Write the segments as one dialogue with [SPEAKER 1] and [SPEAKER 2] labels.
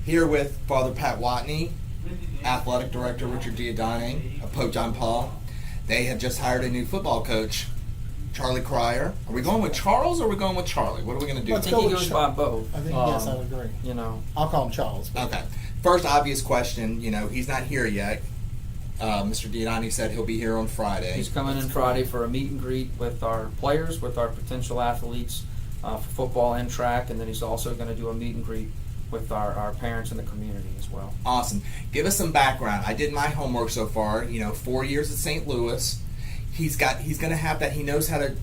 [SPEAKER 1] Here with Father Pat Wattigny, Athletic Director Richard Dieudonne of Pope John Paul. They have just hired a new football coach, Charlie Cryer. Are we going with Charles or are we going with Charlie? What are we going to do?
[SPEAKER 2] I think he goes by both.
[SPEAKER 3] I think, yes, I would agree. I'll call him Charles.
[SPEAKER 1] Okay. First obvious question, he's not here yet. Mr. Dieudonne said he'll be here on Friday.
[SPEAKER 2] He's coming in Friday for a meet and greet with our players, with our potential athletes for football and track, and then he's also going to do a meet and greet with our parents in the community as well.
[SPEAKER 1] Awesome. Give us some background. I did my homework so far. 4 years at St. Louis. He's going to have that. He knows how to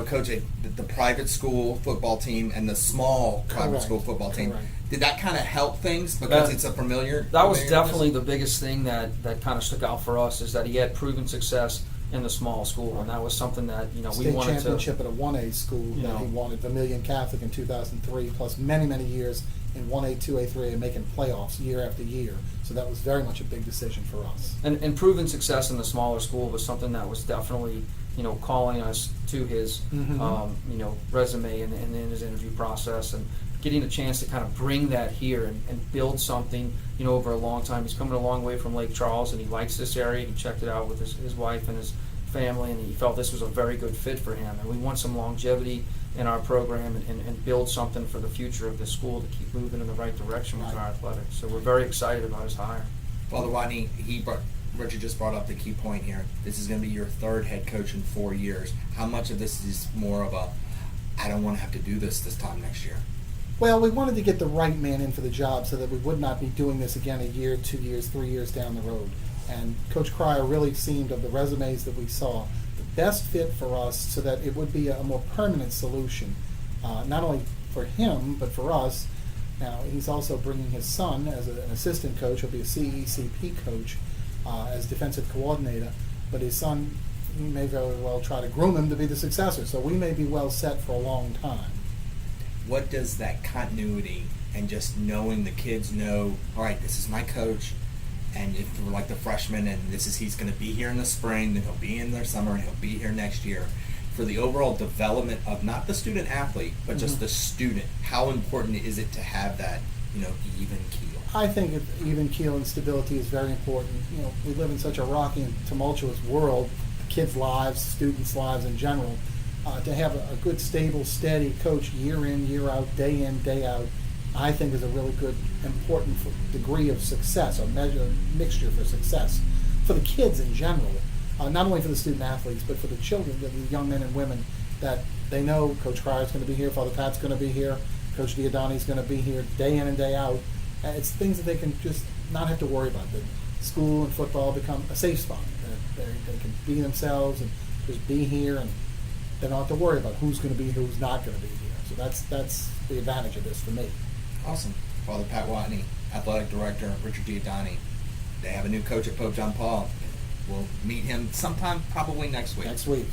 [SPEAKER 1] coach the private school football team and the small private school football team.
[SPEAKER 3] Correct.
[SPEAKER 1] Did that kind of help things because it's a familiar?
[SPEAKER 2] That was definitely the biggest thing that kind of stuck out for us, is that he had proven success in the small school, and that was something that we
[SPEAKER 3] State
[SPEAKER 2] wanted to.
[SPEAKER 3] championship at a 1A school that he wanted, Vermilion Catholic in 2003, plus many years in 1A, 2A, 3A, and making playoffs year after year. So that was very much a big decision for us.
[SPEAKER 2] And proven success in the smaller school was something that was definitely calling us to his resume and in his interview process, and getting a chance to kind of bring that here and build something over a long time. He's coming a long way from Lake Charles, and he likes this area. He checked it out with his wife and his family, and he felt this was a very good fit for him. And we want some longevity in our program and build something for the future of this school to keep moving in the right direction with our athletics. So we're very excited about his hire.
[SPEAKER 1] Father Wattigny, Richard just brought up the key point here. This is going to be your third head coach in 4 years. How much of this is more of I don't want to have to do this time next year?
[SPEAKER 3] Well, we wanted to get the right man in for the job so that we would not be doing this again a year, 2 years, 3 years down the road. And Coach Cryer really seemed, of the resumes that we saw, the best fit for us so that it would be a more permanent solution, not only for him, but for us. Now, he's also bringing his son as an assistant coach. He'll be a CECP coach as defensive coordinator. But his son, he may very well try to groom him to be the successor. So we may be well set for a long time.
[SPEAKER 1] What does that continuity and just knowing the kids know, all right, this is my coach, and if we're like the freshman, and he's going to be here in the spring, then he'll be in the summer, and he'll be here next year. For the overall development of not the student athlete, but just the student, how important is it to have that, even keel?
[SPEAKER 3] I think even keel and stability is very important. We live in such a rocky and tumultuous world, kids' lives, students' lives in general. To have a good, stable, steady coach year in, year out, day out, I think is a really good, important degree of success, or mixture for success for the kids in general. Not only for the student athletes, but for the children, the young men and women, that they know Coach Cryer is going to be here, Father Pat's going to be here, Coach Dieudonne is going to be here day in and day out. It's things that they can just not have to worry about. That school and football become a safe spot. They can be themselves and just be here, and they don't have to worry about who's going to be, who's not going to be here. So that's the advantage of this for me.
[SPEAKER 1] Awesome. Father Pat Wattigny, Athletic Director Richard Dieudonne. They have a new coach at Pope John Paul. We'll meet him sometime probably next week.
[SPEAKER 3] Next week.